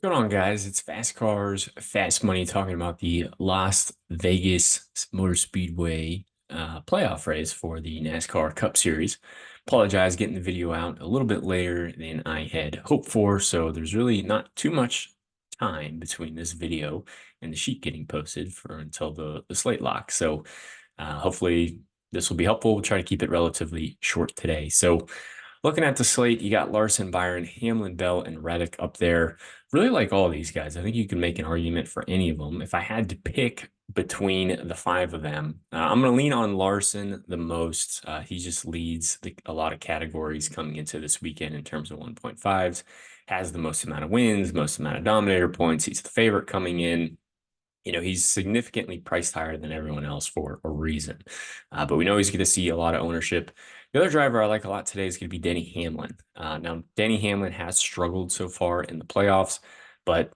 What's going on, guys? It's Fast Cars, Fast Money talking about the Las Vegas Motor Speedway playoff race for the NASCAR Cup Series. Apologize getting the video out a little bit later than I had hoped for, so there's really not too much time between this video and the sheet getting posted for until the slate lock. So hopefully this will be helpful. We'll try to keep it relatively short today. So looking at the slate, you got Larson, Byron, Hamlin, Bell, and Reddick up there. Really like all these guys. I think you can make an argument for any of them. If I had to pick between the five of them, I'm going to lean on Larson the most. He just leads a lot of categories coming into this weekend in terms of 1.5s, has the most amount of wins, most amount of dominator points. He's the favorite coming in. He's significantly priced higher than everyone else for a reason. But we know he's going to see a lot of ownership. The other driver I like a lot today is going to be Denny Hamlin. Now, Denny Hamlin has struggled so far in the playoffs, but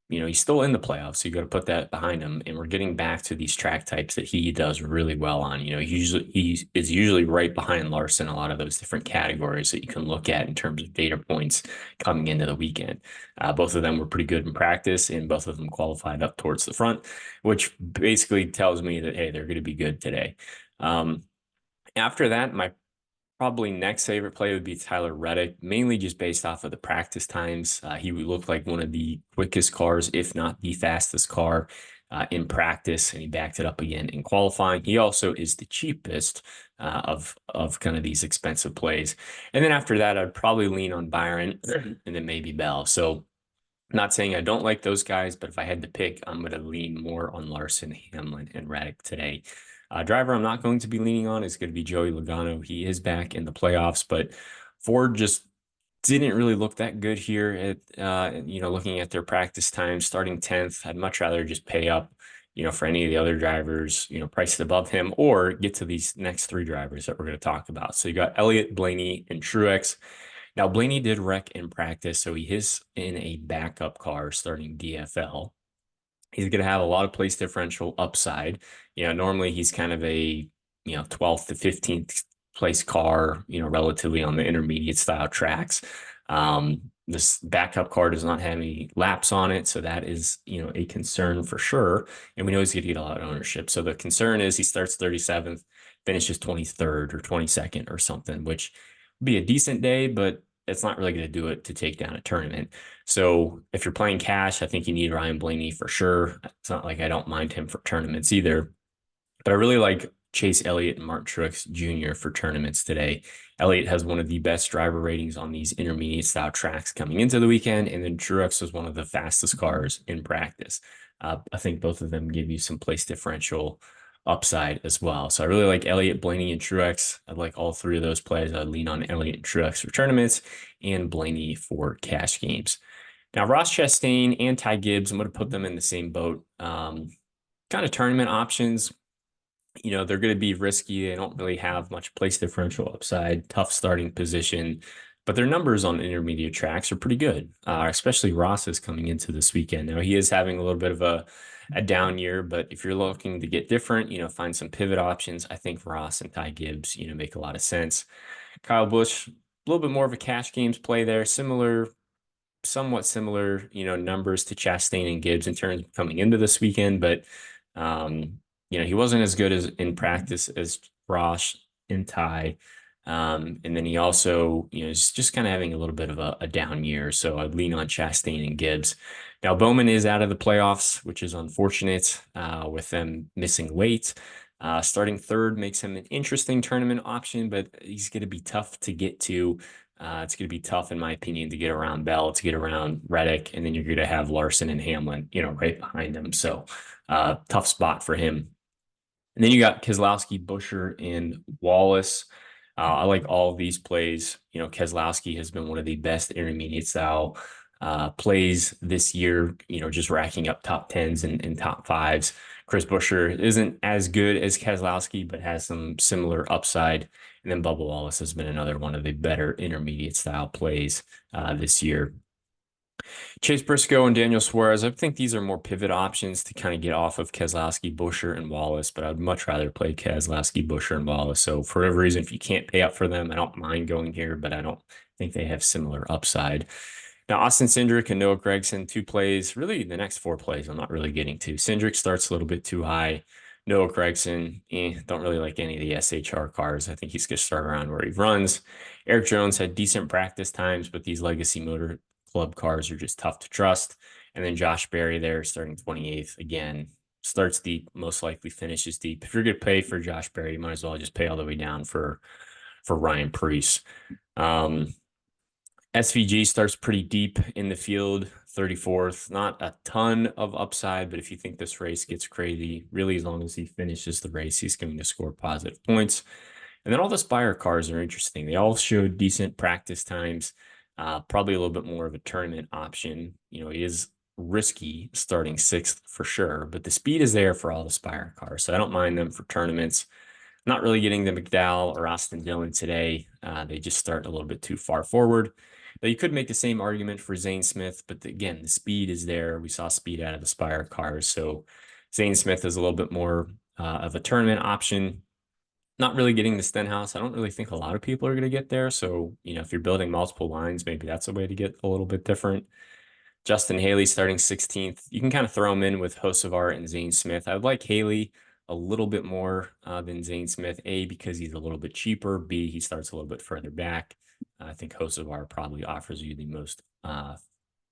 he's still in the playoffs, so you got to put that behind him. And we're getting back to these track types that he does really well on. He is usually right behind Larson, a lot of those different categories that you can look at in terms of data points coming into the weekend. Both of them were pretty good in practice, and both of them qualified up towards the front, which basically tells me that, hey, they're going to be good today. After that, my probably next favorite play would be Tyler Reddick, mainly just based off of the practice times. He would look like one of the quickest cars, if not the fastest car in practice, and he backed it up again in qualifying. He also is the cheapest of kind of these expensive plays. And then after that, I'd probably lean on Byron and then maybe Bell. So not saying I don't like those guys, but if I had to pick, I'm going to lean more on Larson, Hamlin, and Reddick today. Driver I'm not going to be leaning on is going to be Joey Logano. He is back in the playoffs, but Ford just didn't really look that good here at, looking at their practice time, starting 10th. I'd much rather just pay up, for any of the other drivers, priced above him, or get to these next three drivers that we're going to talk about. So you got Elliott, Blaney, and Truex. Now, Blaney did wreck in practice, so he is in a backup car starting DFL. He's going to have a lot of place differential upside. Normally he's kind of a, 12th to 15th place car, relatively on the intermediate style tracks. This backup car does not have any laps on it, so that is, a concern for sure. And we know he's going to get a lot of ownership. So the concern is he starts 37th, finishes 23rd or 22nd or something, which would be a decent day, but it's not really going to do it to take down a tournament. So if you're playing cash, I think you need Ryan Blaney for sure. It's not like I don't mind him for tournaments either, but I really like Chase Elliott and Martin Truex Jr. for tournaments today. Elliott has one of the best driver ratings on these intermediate style tracks coming into the weekend, and then Truex was one of the fastest cars in practice. I think both of them give you some place differential upside as well. So I really like Elliott, Blaney, and Truex. I like all three of those plays. I'd lean on Elliott and Truex for tournaments and Blaney for cash games. Now, Ross Chastain and Ty Gibbs, I'm going to put them in the same boat. Kind of tournament options. They're going to be risky. They don't really have much place differential upside, tough starting position, but their numbers on intermediate tracks are pretty good, especially Ross is coming into this weekend. Now, he is having a little bit of a down year, but if you're looking to get different, find some pivot options, I think Ross and Ty Gibbs, make a lot of sense. Kyle Busch, a little bit more of a cash games play there, somewhat similar, numbers to Chastain and Gibbs in terms of coming into this weekend, but he wasn't as good as in practice as Ross and Ty. And then he also, is just kind of having a little bit of a down year. So I'd lean on Chastain and Gibbs. Now, Bowman is out of the playoffs, which is unfortunate with them missing weight. Starting third makes him an interesting tournament option, but he's going to be tough to get to. It's going to be tough, in my opinion, to get around Bell, to get around Reddick, and then you're going to have Larson and Hamlin, right behind him. So tough spot for him. And then you got Keselowski, Buescher, and Wallace. I like all of these plays. Keselowski has been one of the best intermediate style plays this year, just racking up top tens and top fives. Chris Buescher isn't as good as Keselowski, but has some similar upside. And then Bubba Wallace has been another one of the better intermediate style plays this year. Chase Briscoe and Daniel Suarez, I think these are more pivot options to kind of get off of Keselowski, Buescher, and Wallace, but I'd much rather play Keselowski, Buescher, and Wallace. So for whatever reason, if you can't pay up for them, I don't mind going here, but I don't think they have similar upside. Now, Austin Cindric and Noah Gragson, 2 plays. Really, the next 4 plays, I'm not really getting to. Cindric starts a little bit too high. Noah Gragson, don't really like any of the SHR cars. I think he's going to start around where he runs. Eric Jones had decent practice times, but these Legacy Motor Club cars are just tough to trust. And then Josh Berry there, starting 28th. Again, starts deep, most likely finishes deep. If you're going to pay for Josh Berry, you might as well just pay all the way down for Ryan Preece. SVG starts pretty deep in the field, 34th. Not a ton of upside, but if you think this race gets crazy, really, as long as he finishes the race, he's going to score positive points. And then all the Spire cars are interesting. They all showed decent practice times, probably a little bit more of a tournament option. He is risky starting 6th for sure, but the speed is there for all the Spire cars. So I don't mind them for tournaments. Not really getting the McDowell or Austin Dillon today. They just start a little bit too far forward. Now, you could make the same argument for Zane Smith, but again, the speed is there. We saw speed out of the Spire cars. So Zane Smith is a little bit more of a tournament option. Not really getting the Stenhouse. I don't really think a lot of people are going to get there. So, if you're building multiple lines, maybe that's a way to get a little bit different. Justin Haley starting 16th. You can kind of throw him in with Hocevar and Zane Smith. I would like Haley a little bit more than Zane Smith, A, because he's a little bit cheaper, B, he starts a little bit further back. I think Hocevar probably offers you the most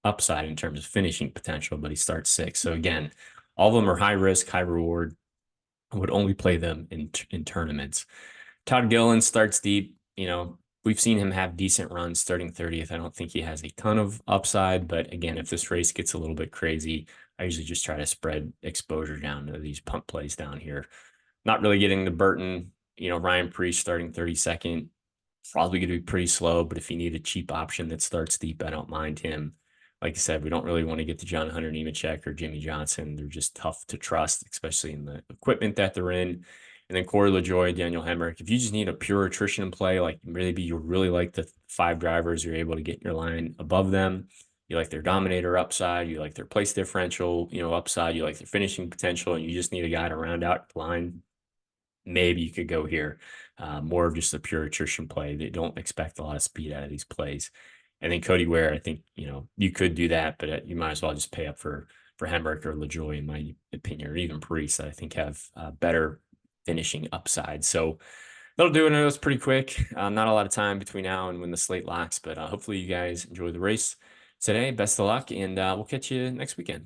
upside in terms of finishing potential, but he starts 6th. So again, all of them are high risk, high reward. I would only play them in tournaments. Todd Gilliland starts deep. We've seen him have decent runs starting 30th. I don't think he has a ton of upside, but again, if this race gets a little bit crazy, I usually just try to spread exposure down to these punt plays down here. Not really getting the Burton, Ryan Preece starting 32nd. Probably going to be pretty slow, but if you need a cheap option that starts deep, I don't mind him. Like I said, we don't really want to get to John Hunter Nemechek or Jimmy Johnson. They're just tough to trust, especially in the equipment that they're in. And then Corey LaJoie, Daniel Hemrick. If you just need a pure attrition play, like maybe you really like the 5 drivers, you're able to get your line above them. You like their dominator upside, you like their place differential, upside, you like their finishing potential, and you just need a guy to round out the line. Maybe you could go here. More of just a pure attrition play. They don't expect a lot of speed out of these plays. And then Cody Ware, I think, you could do that, but you might as well just pay up for Hemrick or LaJoie, in my opinion, or even Preece, that I think have better finishing upside. So that'll do it. I know it's pretty quick. Not a lot of time between now and when the slate locks, but hopefully you guys enjoy the race today. Best of luck, and we'll catch you next weekend.